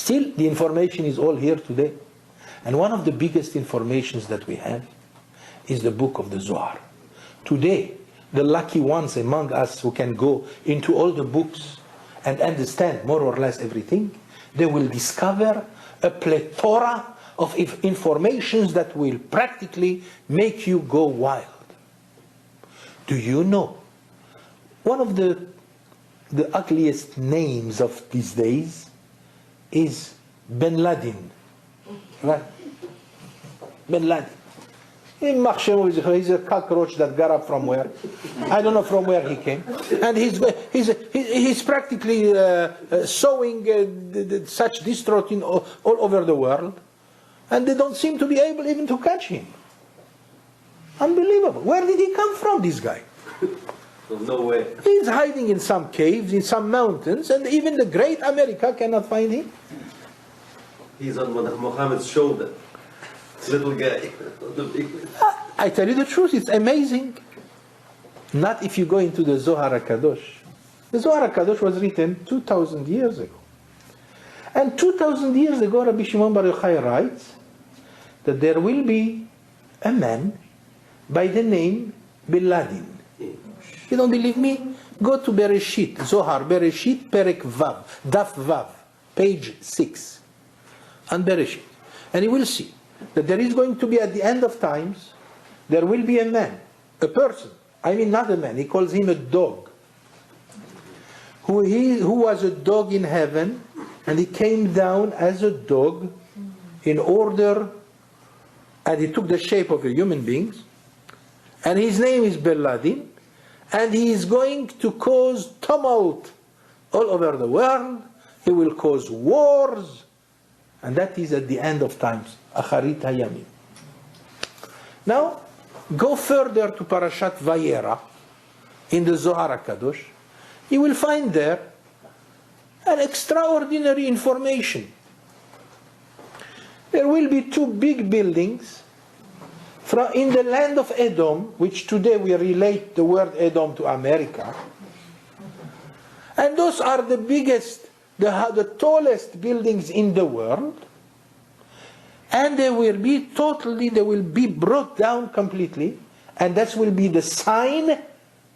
Still, the information is all here today. And one of the biggest informations that we have is the book of the Zohar. Today, the lucky ones among us who can go into all the books and understand more or less everything, they will discover a plethora of informations that will practically make you go wild. Do you know? One of the ugliest names of these days is Ben Laden. Right? Ben Laden. He's a cockroach that got up from where? I don't know from where he came. And he's practically sowing such destruction all over the world. And they don't seem to be able even to catch him. Unbelievable. Where did he come from, this guy? No way. He's hiding in some caves, in some mountains, and even the great America cannot find him. He's on Muhammad's shoulder. Little guy. I tell you the truth, it's amazing. Not if you go into the Zohar HaKadosh. The Zohar HaKadosh was written 2,000 years ago. And 2,000 years ago, Rabbi Shimon Bar Yochai writes that there will be a man by the name Ben Laden. You don't believe me? Go to Bereshit, Zohar, Bereshit, Perek Vav, Daf Vav, page 6. And Bereshit. And you will see that there is going to be, at the end of times, there will be a man, a person. I mean not a man, he calls him a dog. Who was a dog in heaven, and he came down as a dog in order, and he took the shape of a human being, and his name is Ben Laden, and he is going to cause tumult all over the world. He will cause wars, and that is at the end of times, Acharit Hayamim. Now, go further to Parashat Vayera, in the Zohar HaKadosh, you will find there an extraordinary information. There will be two big buildings in the land of Edom, which today we relate the word Edom to America. And those are the biggest, the tallest buildings in the world. And they will be brought down completely. And that will be the sign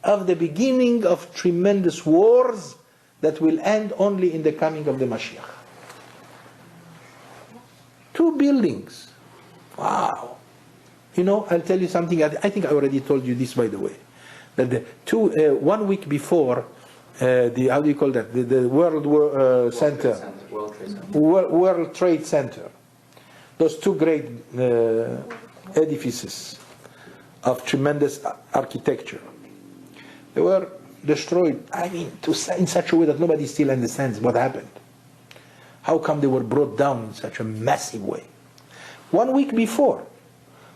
of the beginning of tremendous wars that will end only in the coming of the Mashiach. Two buildings. Wow. You know, I'll tell you something. I think I already told you this, by the way. That 1 week before how do you call that? The World Center. World Trade Center. Those two great edifices of tremendous architecture. They were destroyed, I mean, in such a way that nobody still understands what happened. How come they were brought down in such a massive way? 1 week before,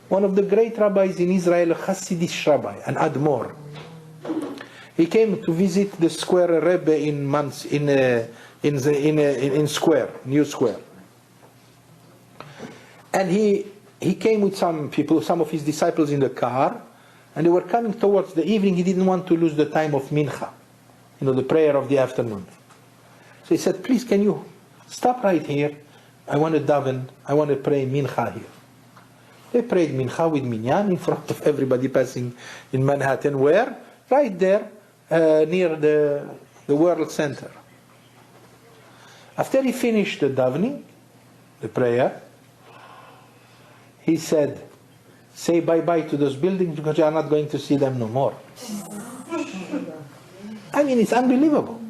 one of the great rabbis in Israel, a Hasidic rabbi, an Admor, he came to visit the square Rebbe in Square, New Square. And he came with some people, some of his disciples in the car, and they were coming towards the evening. He didn't want to lose the time of Mincha, the prayer of the afternoon. So he said, please, can you stop right here? I want to daven, I want to pray Mincha here. They prayed Mincha with Minyan in front of everybody passing in Manhattan. Where? Right there, near the World Center. After he finished the davening, the prayer, he said, say bye-bye to those buildings because you are not going to see them no more. I mean, it's unbelievable.